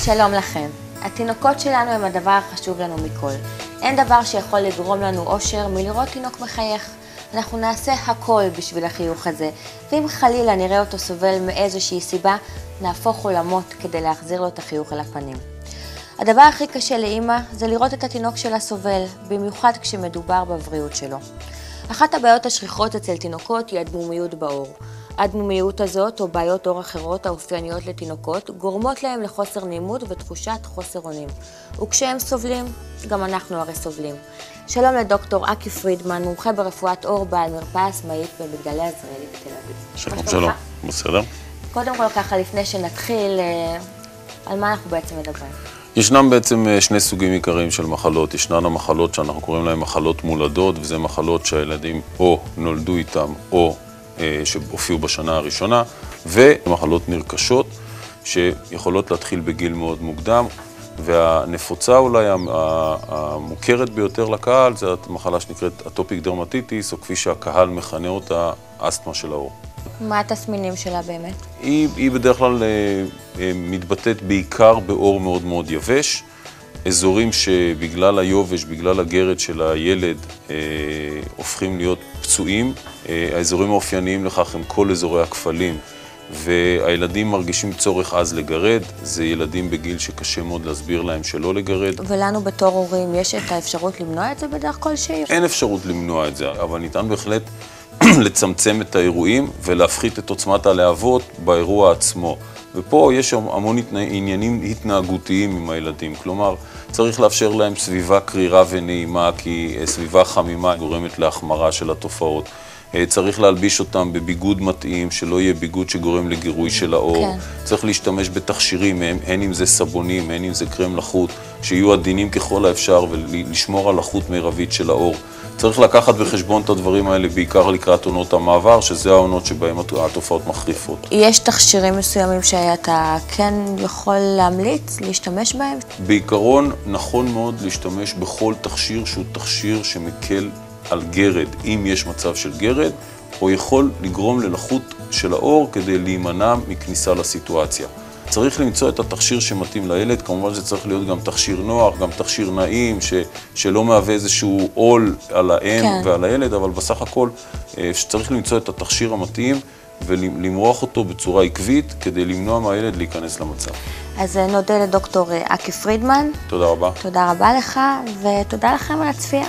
שלום לכם. התינוקות שלנו הם הדבר החשוב לנו מכל. אין דבר שיכול לגרום לנו אושר מלראות תינוק מחייך. אנחנו נעשה הכל בשביל החיוך הזה, ואם חלילה נראה אותו סובל מאיזושהי סיבה, נהפוך עולמות כדי להחזיר לו את החיוך אל הפנים. הדבר הכי קשה לאמא זה לראות את התינוק שלה סובל, במיוחד כשמדובר בבריאות שלו. אחת הבעיות השכיחות אצל תינוקות היא הדמומיות בעור. הדמומיות הזאת או בעיות עור אחרות האופייניות לתינוקות גורמות להם לחוסר נעימות ותחושת חוסר אונים. וכשהם סובלים, גם אנחנו הרי סובלים. שלום לדוקטור אקי פרידמן, מומחה ברפואת עור בעל מרפאה עצמאית במגדלי עזריאלי בתל אביב. שלום, בסדר. קודם כל ככה, לפני שנתחיל, על מה אנחנו בעצם מדברים? ישנם בעצם שני סוגים עיקריים של מחלות. ישנן המחלות שאנחנו קוראים להן מחלות מולדות, וזה מחלות שהילדים או נולדו איתם או שהופיעו בשנה הראשונה, ומחלות נרכשות שיכולות להתחיל בגיל מאוד מוקדם, והנפוצה אולי המוכרת ביותר לקהל זה המחלה שנקראת אטופיק דרמטיטיס, או כפי שהקהל מכנה אותה, אסתמה של העור. מה התסמינים שלה באמת? היא בדרך כלל מתבטאת בעיקר בעור מאוד מאוד יבש, אזורים שבגלל היובש, בגלל הגרד של הילד, הופכים להיות פצועים. האזורים האופייניים לכך הם כל אזורי הכפלים, והילדים מרגישים צורך אז לגרד. זה ילדים בגיל שקשה מאוד להסביר להם שלא לגרד. ולנו בתור הורים יש את האפשרות למנוע את זה בדרך כלשהי? אין אפשרות למנוע את זה, אבל ניתן בהחלט לצמצם את האירועים ולהפחית את עוצמת הלהבות באירוע עצמו. ופה יש המון עניינים התנהגותיים עם הילדים. כלומר, צריך לאפשר להם סביבה קרירה ונעימה, כי סביבה חמימה גורמת להחמרה של התופעות. צריך להלביש אותם בביגוד מתאים, שלא יהיה ביגוד שגורם לגירוי של העור. כן. צריך להשתמש בתכשירים, הן אם זה סבונים, הן אם זה קרם לחות, שיהיו עדינים ככל האפשר ולשמור על לחות מרבית של העור. צריך לקחת בחשבון את הדברים האלה, בעיקר לקראת עונות המעבר, שזה העונות שבהן התופעות מחריפות. יש תכשירים מסוימים שאתה כן יכול להמליץ, להשתמש בהם? בעיקרון נכון מאוד להשתמש בכל תכשיר שהוא תכשיר שמקל על גרד, אם יש מצב של גרד, או יכול לגרום ללחות של העור כדי להימנע מכניסה לסיטואציה. צריך למצוא את התכשיר שמתאים לילד, כמובן זה צריך להיות גם תכשיר נוח, גם תכשיר נעים, שלא מהווה איזשהו עול על האם כן. ועל הילד, אבל בסך הכל צריך למצוא את התכשיר המתאים ולמרוח אותו בצורה עקבית כדי למנוע מהילד להיכנס למצב. אז נודה לדוקטור אקי פרידמן. תודה רבה. תודה רבה לך, ותודה לכם על הצפייה.